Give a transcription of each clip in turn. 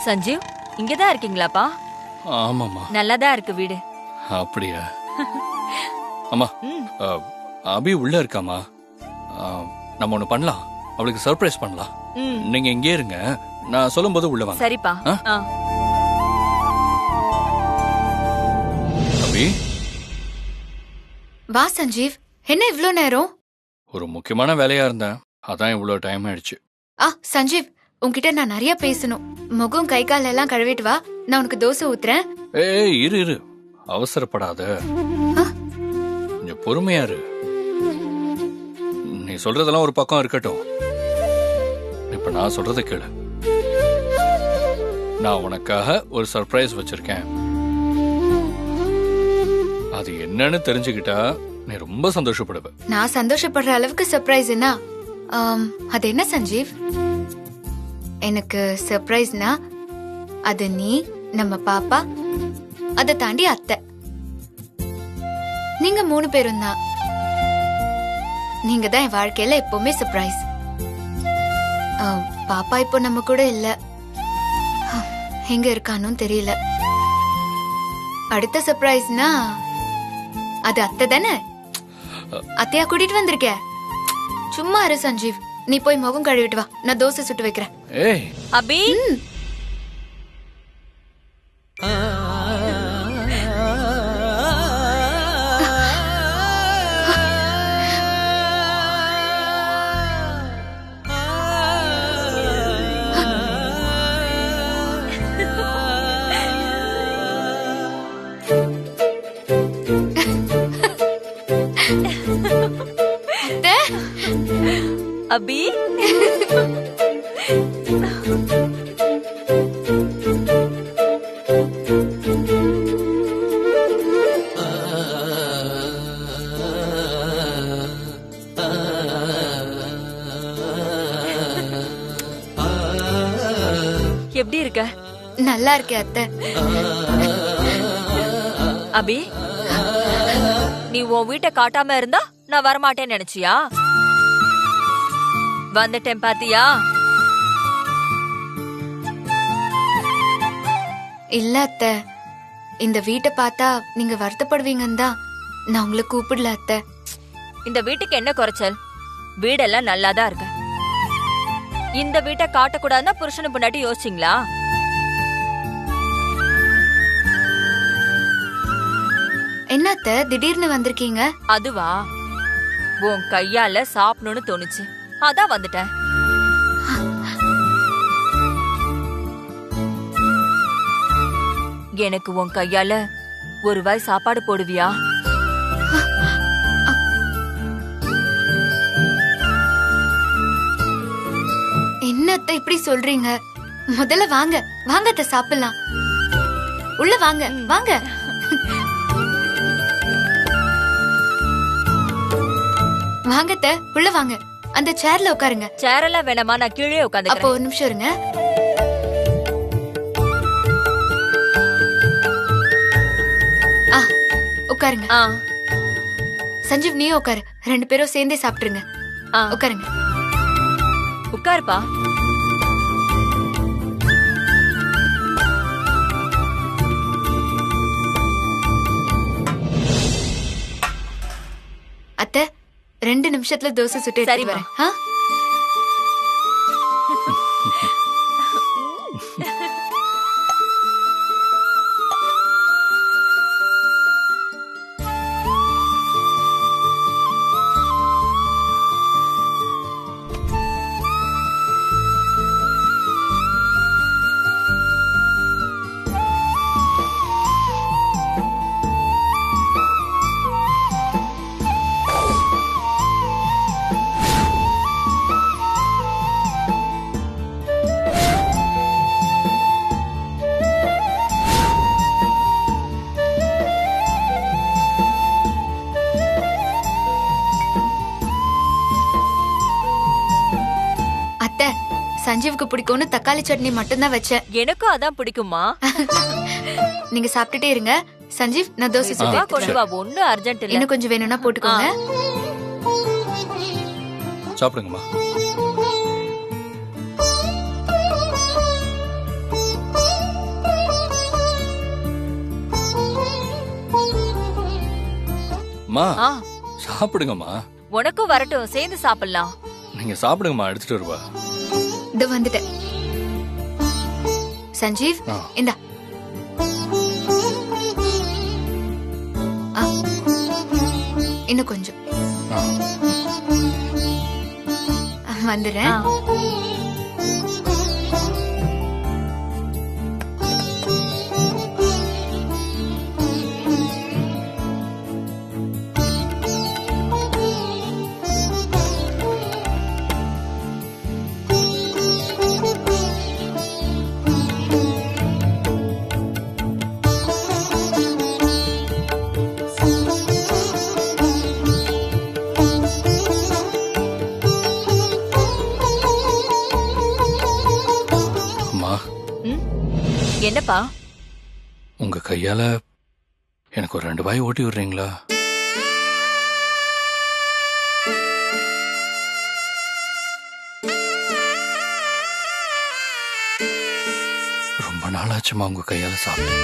சஞ்சீவ், இங்கதான் இருக்கீங்களாப்பா? ஆமாம்மா. நல்லாதான் இருக்கு வீடு. அப்படியா? அம்மா, அபி உள்ள இருக்காமா? நம்ம ஒண்ணு பண்ணலாம், அவளுக்கு சர்ப்ரைஸ் பண்ணலாம். நீங்க இங்கே இருங்க, நான் சொல்லும்போது உள்ள வாங்க. சரிப்பா. அபி, வா சஞ்சீவ். என்ன இவ்ளோ நேரம்? ஒரு முக்கியமான வேலையா இருந்தேன், அதான் இவ்வளவு டைம் ஆயிடுச்சு. சஞ்சீவ், உன்கிட்ட நான் நிறைய பேசணும். முகம் கை கால் எல்லாம் கழுவிட்டு வா, நான் உனக்கு தோசை ஊத்துறேன். ஏய், இரு, அவசரப்படாத, கொஞ்சம் பொறுமையா இரு. நீ சொல்றதெல்லாம் ஒரு பக்கம் இருக்கட்டும், இப்ப நான் சொல்றத கேளு. நான் உனக்காக ஒரு சர்ப்ரைஸ் வச்சிருக்கேன். அது என்னன்னு தெரிஞ்சுக்கிட்டா நீ ரொம்ப சந்தோஷப்படுவ. நான் சந்தோஷப்படுற அளவுக்கு சர்ப்ரைஸ் என்ன? அது என்ன சஞ்சீவ்? எனக்கு சர்ப்ரைஸ்னா அது நீ, நம்ம பாப்பா, அதை தாண்டி அத்தை, நீங்க 3 பேரும் தான். நீங்க தான் என் வாழ்க்கையில எப்பவுமே சர்ப்ரைஸ். பாப்பா இப்போ நம்ம கூட இல்ல, எங்க இருக்கானும் தெரியல. அடுத்த சர்ப்ரைஸ்னா அது அத்தை தானே? அத்தையா கூட்டிட்டு வந்திருக்க. சும்மா இரு சஞ்சீவ், நீ போய் முகம் கழுவிட்டு வா, நான் தோசை சுட்டு வைக்கிறேன். ஏய் அபி, அபி, எப்படி இருக்க? நல்லா இருக்கே அத்தை. அபி, நீ உன் வீட்டை காட்டாம இருந்தா நான் வரமாட்டேன்னு நினைச்சியா? வந்துட்டேன் பாத்தியா? இல்ல அத்தை, இந்த வீட்டை பார்த்தா நீங்க வருத்தப்படுவீங்கன்னு தான் நான் உங்களை கூப்பிடல அத்தை. இந்த வீட்டுக்கு என்ன குறைச்சல்? வீடெல்லாம் நல்லாதான் இருக்கு. இந்த வீட்டை காட்டக்கூடாதுன்னா புருஷனு முன்னாடி யோசிச்சிங்களா? என்ன அத்தை திடீர்னு வந்திருக்கீங்க? அதுவா, உன் கையால சாப்பிடணும்னு தோணுச்சு, அதான் வந்துட்டேன். எனக்கு உன் கையால ஒரு வாய் சாப்பாடு போடுவியா? என்ன அத்தை இப்படி சொல்றீங்க? முதல்ல வாங்க வாங்க அத்தை, சாப்பிடலாம். உள்ள வாங்க வாங்க. வாங்க அத்தை, உள்ள வாங்க. அந்த சேர்ல உட்காருங்க. சேரெல்லாம் வேணாமா, நான் கீழே அப்போ உட்காந்து. ஒரு நிமிஷம் இருங்க. உட்காருங்க. சஞ்சீவ், நீயும் உட்காரு. 2 பேரும் சேர்ந்தே சாப்பிட்டுருங்க. உட்காருங்க. உட்காருப்பா. அத்தை, 2 நிமிஷத்துல தோசை சுட்டு எடுத்துட்டு வரேன். சஞ்சீவுக்கு பிடிக்கும்னு தக்காளி சட்னி மட்டும்தான் வச்சேன். எனக்கும் அதான் பிடிக்குமா. நீங்க சாப்பிட்டுட்டே இருங்க. சஞ்சீவ், நான் தோசை சுட்டு வா, எடுத்துட்டு கொண்டு வரேன். வா, ஒண்ணும் அர்ஜென்ட் இல்ல. இன்னும் கொஞ்சம் வேணும்னா போட்டுக்கோங்க. சாப்பிடுங்கம்மா. அம்மா ஆ, சாப்பிடுங்கம்மா. உனக்கும் வரட்டும், சேர்ந்து சாப்பிடலாம். நீங்க சாப்பிடுங்கம்மா, எடுத்துட்டு வருவா. இது வந்துட்டேன். சஞ்சீவ், ஆ. இந்தா. ஆ, இன்னும் கொஞ்சம் ஆ. வந்துடுறேன். ஆ. அம்மா, ம்? என்னப்பா? உங்க கையால எனக்கு ஒரு 2 வாய் ஓட்டி விடுறீங்களா? ரொம்ப நாளாச்சுமா உங்க கையால சாப்பிட்டு.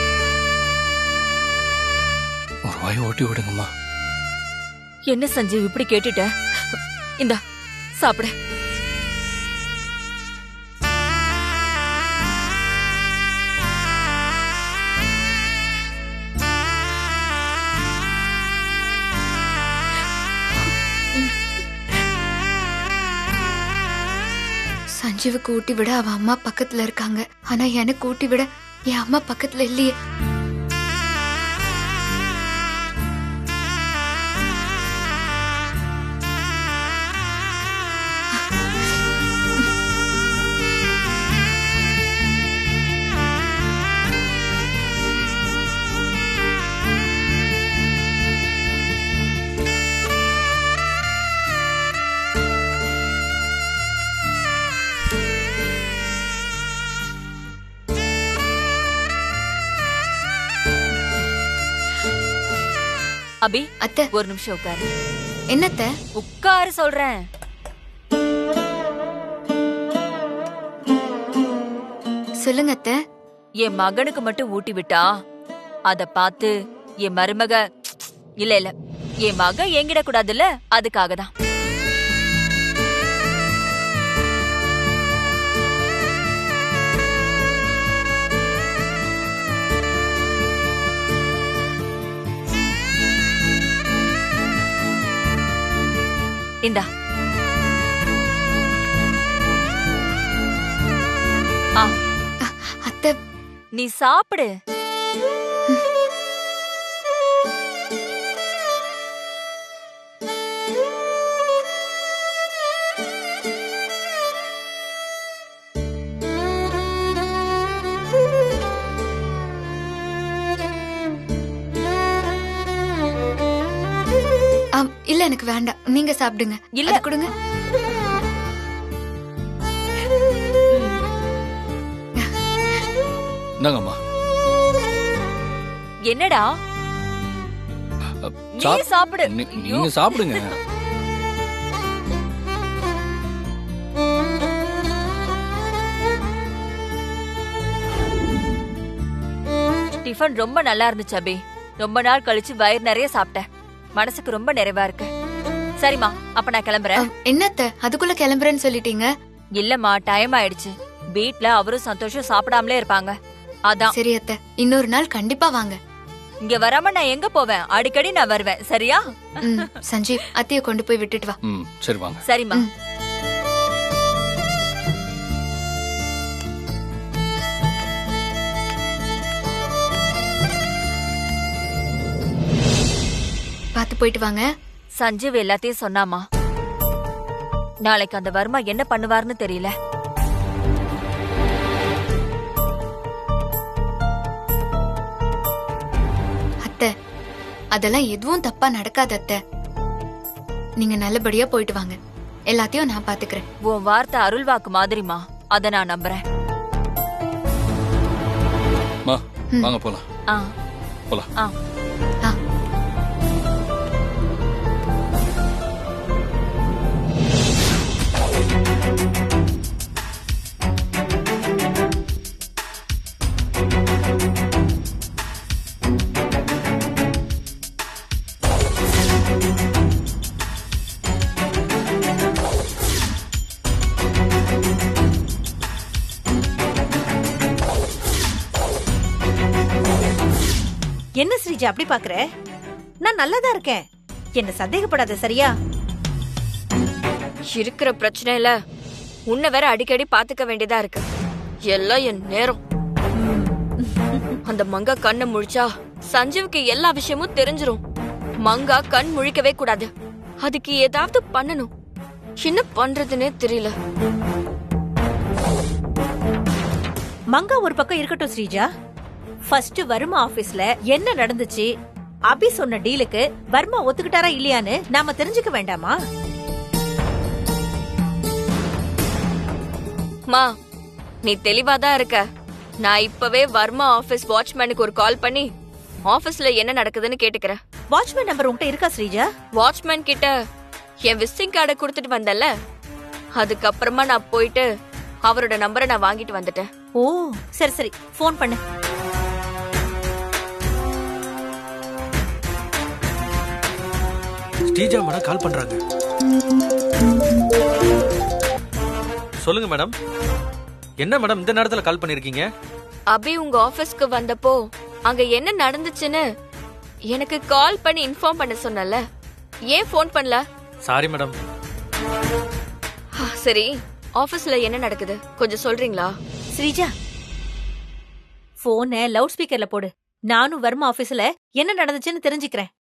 ஒரு வாய் ஓட்டி விடுங்கம்மா. என்ன சஞ்சீவ் இப்படி கேட்டுட்ட? இந்தா சாப்பிடு. சஞ்சீவுக்கு ஊட்டி விட அவ அம்மா பக்கத்துல இருக்காங்க. ஆனா எனக்கு ஊட்டி விட என் அம்மா பக்கத்துல இல்லையே. அபி, அத்தை, ஒரு நிமிஷம் உட்காரு. என்னத்த? உட்காரு சொல்றேன். சொல்லுங்க அத்தை. என் மகனுக்கு மட்டும் ஊட்டி விட்டா அத பார்த்து என் மருமக இல்ல இல்ல என் மக ஏங்கிட கூடாதுல்ல, அதுக்காக தான். இந்தா. ஆ, அத்தை, நீ சாப்பிடு. இல்ல எனக்கு வேண்டாம். நீங்க சாப்பிடுங்க. இல்ல. அது கொடுங்க. இந்தாங்கம்மா. என்னடா நீ சாப்பிடு. நீங்க சாப்பிடுங்க. டிஃபன் ரொம்ப நல்லா இருந்துச்சு அபி. ரொம்ப நாள் கழிச்சு வயிறு நிறைய சாப்பிட்டேன். மனசுக்கு ரொம்ப நிறைவா இருக்கு. சரிம்மா, அப்ப நான் கிளம்புறேன். என்னத்த அதுக்குள்ள கிளம்புறேன்னு சொல்லிட்டீங்க? இல்லம்மா, டைம் ஆயிடுச்சு. வீட்ல அவரும் சந்தோஷம் சாப்பிடாமலே இருப்பாங்க. அதான். சரி அத்தை, இன்னொரு நாள் கண்டிப்பா வாங்க. இங்க வராம நான் எங்க போவேன்? அடிக்கடி நான் வருவேன். சரியா? சஞ்சீவ், அத்தைய கொண்டு போய் விட்டுட்டு வா. சரி வாங்க. சரிம்மா. பாத்து போயிட்டு வாங்க. சஞ்சீவ் எல்லாத்தையும் சொன்னாமா. நாளைக்கு அந்த வர்மா என்ன பண்ணுவார்னு தெரியல. அத்தை, அதெல்லாம் எதுவும் தப்பா நடக்காது அத்தை. நீங்க நல்லபடியா போயிட்டு வாங்க. எல்லாத்தையும் நான் பாத்துக்கிறேன். உன் வார்த்தை அருள் வாக்கு மாதிரிமா. அத நான் நம்புறேன். மா வாங்க போலாம். ஆ போலாம். ஆ ஆ. என்ன ஸ்ரீஜா அப்படி பாக்குற? நான் நல்லாதான் இருக்கேன். என்ன சந்தேகப்படாத சரியா? இருக்கிற பிரச்சனையில உன்னை வேற அடிக்கடி பாத்துக்க வேண்டியதா இருக்கு. எல்லாம் என் நேரம். அந்த மங்கா கண்ணை முழிச்சா சஞ்சீவுக்கு எல்லா விஷயமும் தெரிஞ்சிரும். மங்கா கண் முழிக்கவே கூடாது. அதுக்கு ஏதாவது பண்ணணும். என்ன பண்றதுன்னே தெரியல. மங்கா ஒரு பக்கம் இருக்கட்டும் ஸ்ரீஜா. ஃபர்ஸ்ட் வர்மா ஆபீஸ்ல என்ன நடந்துச்சு? அபி சொன்ன டீலுக்கு வர்மா ஒத்துக்கிட்டாரா இல்லையான்னு நாம தெரிஞ்சுக்க வேண்டாமா? மா நீ தெளிவாதான் இருக்க. நான் இப்பவே வர்மா ஆபீஸ் வாட்ச்மேனுக்கு ஒரு கால் பண்ணி ஆபீஸ்ல என்ன நடக்குதுன்னு கேட்டுக்கிறேன். வாட்ச்மேன் நம்பர் உன்கிட்ட இருக்கா ஸ்ரீஜா? வாட்ச்மேன் கிட்ட என் விசிட்டிங் கார்டை கொடுத்துட்டு வந்தல, அதுக்கப்புறமா நான் போயிட்டு அவரோட நம்பரை நான் வாங்கிட்டு வந்துட்டேன். ஓ சரி சரி, போன் பண்ணு. ஸ்ரீஜா மேடம் கால் பண்றாங்க. சொல்லுங்க மேடம். என்ன மேடம் இந்த நேரத்துல கால் பண்ணிருக்கீங்க? அபி உங்க ஆபீஸ்க்கு வந்தப்போ அங்க என்ன நடந்துச்சுன்னு எனக்கு கால் பண்ணி இன்ஃபார்ம் பண்ண சொன்னல, ஏன் ஃபோன் பண்ணல? Sorry madam. சரி, ஆபீஸ்ல என்ன நடக்குது கொஞ்சம் சொல்றீங்களா? ஸ்ரீஜா போனை லவுட் ஸ்பீக்கர்ல போடு. நானும் வர்மா ஆபீஸ்ல என்ன நடந்துச்சுன்னு தெரிஞ்சுக்கிறேன்.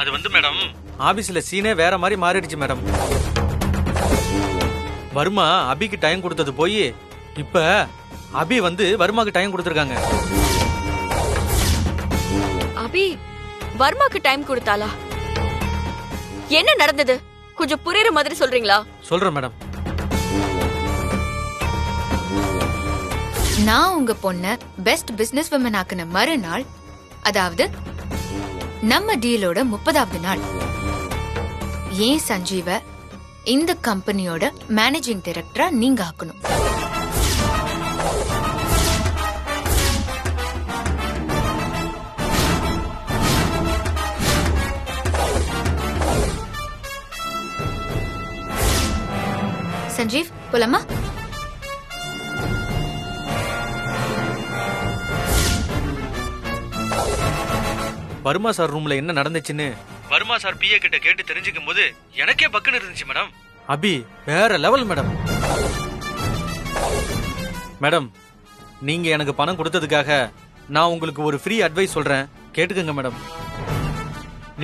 அது வந்து மேடம் ஆபீஸ்ல சீனே வேற மாதிரி மாறிடுச்சு மேடம். வர்மா அபிக்கு டைம் கொடுத்தது போய் இப்ப அபி வந்து வர்மாக்கு டைம் கொடுத்திருக்காங்க. அபி வர்மாக்கு டைம் கொடுத்தாளா? என்ன நடந்தது கொஞ்சம் புரியுற மாதிரி சொல்றீங்களா? சொல்றேன் மேடம். நான் உங்க பொண்ண பெஸ்ட் பிசினஸ் விமன் ஆக்குன மறுநாள், அதாவது நம்ம டீலோட 30வது நாள், ஏன் சஞ்சீவ இந்த கம்பெனியோட மேனேஜிங் டைரக்டரா நீங்க ஆக்கணும். சஞ்சீவ் போலாமா? வர்மா சார் ரூம்ல என்ன நடந்துச்சுன்னு வர்மா சார் பிஏ கிட்ட கேட்டு தெரிஞ்சுக்கும் போது எனக்கே பக்குன்னு இருந்துச்சு மேடம். அபி வேற லெவல் மேடம். மேடம் நீங்க எனக்கு பணம் கொடுத்ததுக்காக நான் உங்களுக்கு ஒரு ஃப்ரீ அட்வைஸ் சொல்றேன், கேட்டுக்கங்க மேடம்.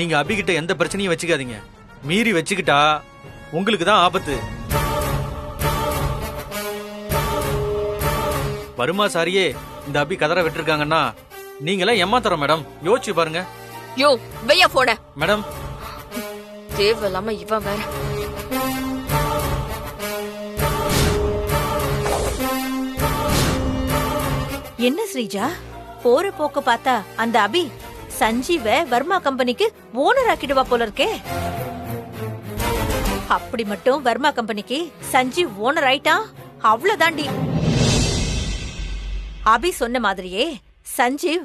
நீங்க அபி கிட்ட எந்த பிரச்சனையும் வச்சுக்காதீங்க. மீறி வச்சுக்கிட்டா உங்களுக்கு தான் ஆபத்து. வர்மா சாரியே இந்த அபி கதற விட்டுருக்காங்கன்னா நீங்களாம் ஏமாத்துறோம் மேடம். யோசிச்சு பாருங்க. யோ வெய்யா போன மேடம். தேவையில்லாம இவன் வேற. என்ன ஸ்ரீஜா போற போக்க பார்த்தா அந்த அபி சஞ்சீவ வர்மா கம்பெனிக்கு ஓனர் ஆக்கிடுவா போல இருக்கே. அப்படி மட்டும் வர்மா கம்பெனிக்கு சஞ்சீவ் ஓனர் ஆயிட்டான், அவ்வளவுதாண்டி. அபி சொன்ன மாதிரியே சஞ்சீவ்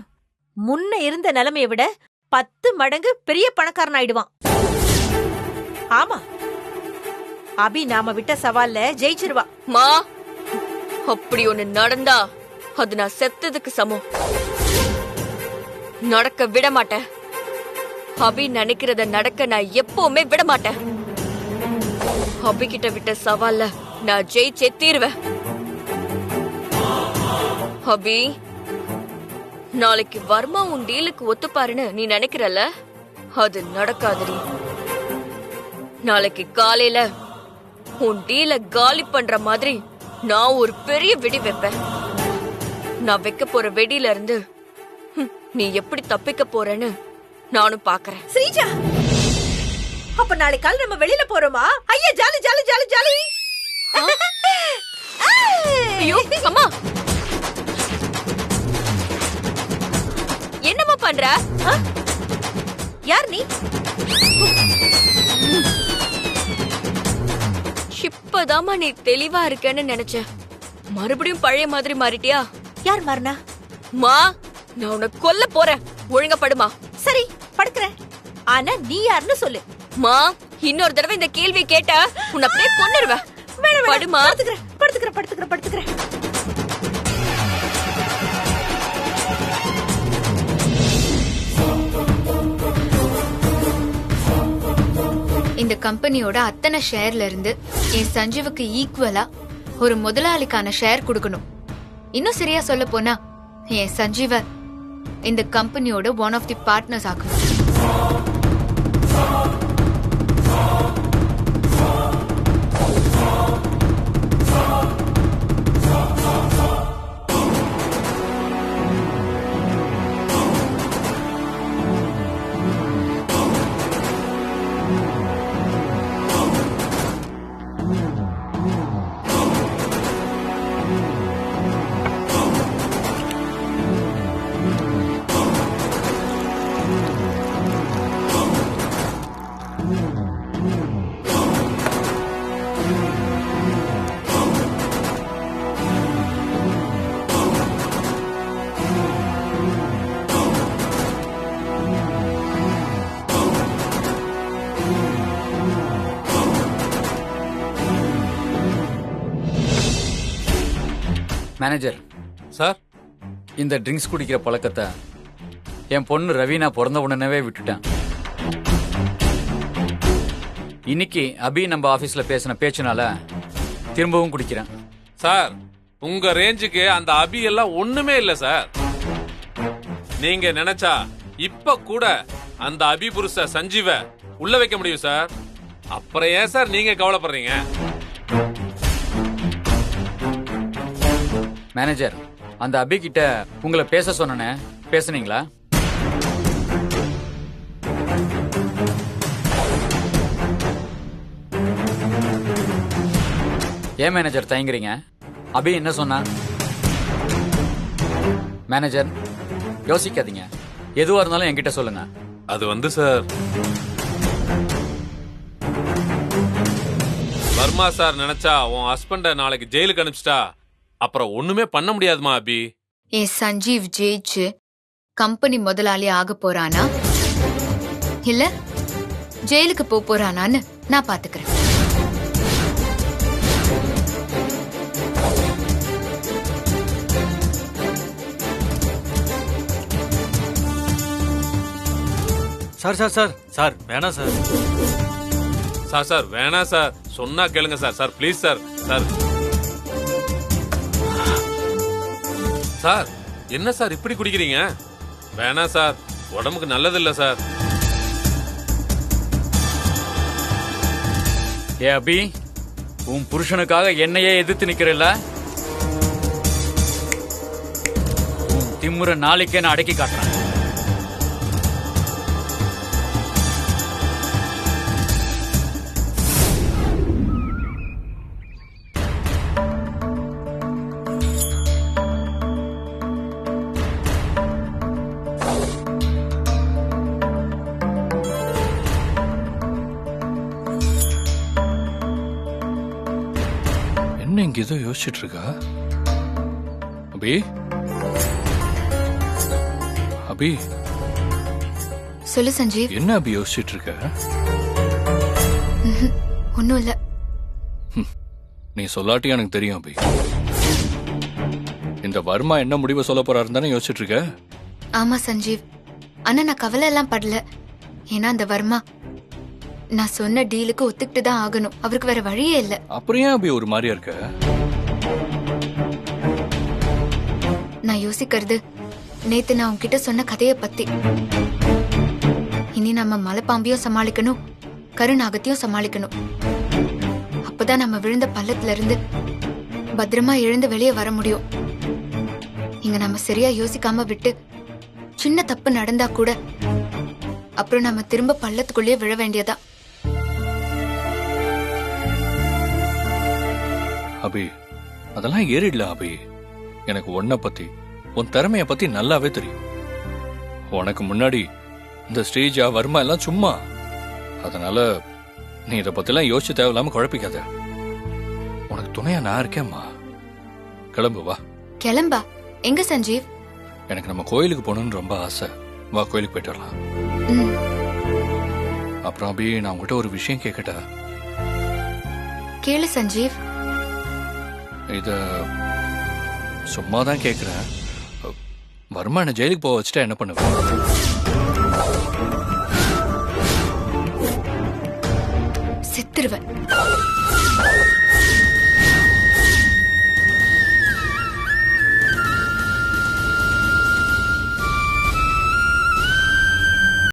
முன்ன இருந்த நிலைமையை விட 10 மடங்கு பெரிய பணக்காரன் ஆயிடுவான். ஆமா, அபி நாம விட்ட சவால்ல ஜெயிச்சிருவா. மா அப்படி ஒண்ணு நடந்தா அது நான் செத்ததுக்கு சமம். நடக்க விட மாட்டேன். அபி நினைக்கிறத நடக்க நான் எப்பவுமே விட மாட்டேன். அபி கிட்ட விட்ட சவால்ல நான் ஜெயிச்சே தீருவேன். அபி நாளைக்கு வர்மா உன் டீலுக்கு ஒத்துப்பாருன்னு நீ நினைக்கிறல்ல, அது நடக்காதுடி. நாளைக்கு காலையில உன் டீல காலி பண்ற மாதிரி நான் ஒரு பெரிய வெடி வைப்பேன். நான் வைக்க போற வெடியில இருந்து நீ எப்படி தப்பிக்க போறேன்னு நானும் பாக்குறேன். ஸ்ரீஜா அப்ப நாளைக்கு காலை நம்ம வெளியில போறோமா? ஐயா ஜாலி ஜாலி ஜாலி ஜாலி. ஐயோ அம்மா, என்னம்மா பண்ற? யார் நீ? இப்பதாம்மா நீ தெளிவா இருக்கேன்னு நினைச்சேன். மறுபடியும் பழைய மாதிரி மாறிட்டியா? யார் மாறினா? மா, நான் உன்னை கொல்ல போறேன். ஒழுங்கா படுமா. சரி படுக்கிறேன். ஆனா நீ யாருன்னு சொல்லு. மா, இன்னொரு தடவை இந்த கேள்வி கேட்ட உன்னை அப்படியே கொன்னுருவேன். படுமா. படுத்துக்கிறேன் படுத்துக்கிறேன் படுத்துக்கிறேன் படுத்துக்கிறேன். இந்த கம்பெனியோட அத்தனை ஷேர்ல இருந்து என் சஞ்சீவுக்கு ஈக்குவலா ஒரு முதலாளிக்கான ஷேர் கொடுக்கணும். இன்னும் சரியா சொல்ல போனா என் சஞ்சீவ இந்த கம்பெனியோட ஒன் ஆஃப் தி பார்ட்னர்ஸ் ஆக்கணும். மேனேஜர் சார், இந்த ட்ரிங்க்ஸ் குடிக்கிற பழக்கத்தை என் பொண்ணு ரவீனா பிறந்த உடனே விட்டுட்டேன். இன்னைக்கு அபி நம்ம ஆபீஸ்ல பேசின பேச்சுனால திரும்பவும் குடிக்கிறேன். சார், உங்க ரேஞ்சுக்கு அந்த அபி எல்லாம் ஒண்ணுமே இல்ல சார். நீங்க நினைச்சா இப்ப கூட அந்த அபி புருஷ சஞ்சீவ உள்ள வைக்க முடியும் சார். அப்புறம் ஏன் சார் நீங்க கவலைப்படுறீங்க? மேனேஜர், அந்த அபி கிட்ட உங்களை பேச சொன்னனே, பேசுனீங்களா? ஏன் மேனேஜர் தயங்குறீங்க? அபி என்ன சொன்னா? மேனேஜர், யோசிக்காதீங்க, எதுவா இருந்தாலும் என்கிட்ட சொல்லுங்க. அது சார், வர்மா சார் நினைச்சா உன் ஹஸ்பண்ட நாளைக்கு ஜெயிலுக்கு அனுப்பிச்சிட்டா அப்புறம் ஒண்ணுமே பண்ண முடியாதுமா அபி. என் சஞ்சீவ் ஜெயிச்சு கம்பெனி முதலாளி ஆக போறானா இல்ல ஜெயிலுக்கு போறானான்னு நான் பாத்துக்கிறேன். சார் சார் சார் சார் வேணாம் சார். சார் வேணாம் சார், சொன்னா கேளுங்க sir. Sir please sir. Sir sir, என்ன சார் இப்படி குடிக்கிறீங்க? வேணாம் சார், உடம்புக்கு நல்லது இல்ல சார். ஏ அபி, உன் புருஷனுக்காக என்னையே எதிர்த்து நிக்கிறல்ல, உன் திமுற நாளைக்கே நான் அடக்கி காட்டுறேன். என்ன இங்க ஏதோ யோசிச்சுட்டு இருக்கா? அபி, அபி, சொல்லு சஞ்சீவ். என்ன அபி யோசிச்சுட்டு இருக்க? ஒன்னும் இல்ல. நீ சொல்லாட்டி எனக்கு தெரியும் அபி. இந்த வர்மா என்ன முடிவை சொல்ல போறாருன்னு தானே யோசிச்சுட்டு இருக்க? ஆமா சஞ்சீவ், ஆனா நான் கவலை எல்லாம் படல. ஏன்னா அந்த வர்மா நான் சொன்ன டீலுக்கு ஒத்துக்கிட்டு தான் ஆகணும். அவருக்கு வேற வழியே இல்ல. அப்புறம் ஏன் அபி ஒரு மாதிரியா இருக்க? நான் யோசிக்கிறது நேத்து நான் உன்கிட்ட சொன்ன கதையை பத்தி. இனி நம்ம மலைப்பாம்பியும் சமாளிக்கணும், கருநாகத்தையும் சமாளிக்கணும். அப்பதான் நம்ம விழுந்த பள்ளத்துல இருந்து பத்திரமா எழுந்து வெளியே வர முடியும். இங்க நம்ம சரியா யோசிக்காம விட்டு சின்ன தப்பு நடந்தா கூட அப்புறம் நம்ம திரும்ப பள்ளத்துக்குள்ளேயே விழ வேண்டியதா. அபி அதெல்லாம் ஏறிடல அபி. எனக்கு உன்னை பத்தி உன் திறமைய பத்தி நல்லாவே தெரியும். உனக்கு முன்னாடி இந்த ஸ்டேஜா வர்மா எல்லாம் சும்மா. அதனால நீ இதை பத்திலாம் யோசிச்சு தேவையில்லாம குழப்பிக்காத. உனக்கு துணையா நான் இருக்கேம்மா. கிளம்பு வா. கிளம்பா? எங்க சஞ்சீவ்? எனக்கு நம்ம கோயிலுக்கு போகணும்னு ரொம்ப ஆசை. வா கோயிலுக்கு போயிட்டு வரலாம். ம், அப்புறம் அபி நான் உங்ககிட்ட ஒரு விஷயம் கேட்கட்டா? கேளு சஞ்சீவ். இத சும்மா தான் கேட்குறேன். வர்மா என்ன ஜெயிலுக்கு போக வச்சுட்டா என்ன பண்ணுவேன்? செத்துருவேன்.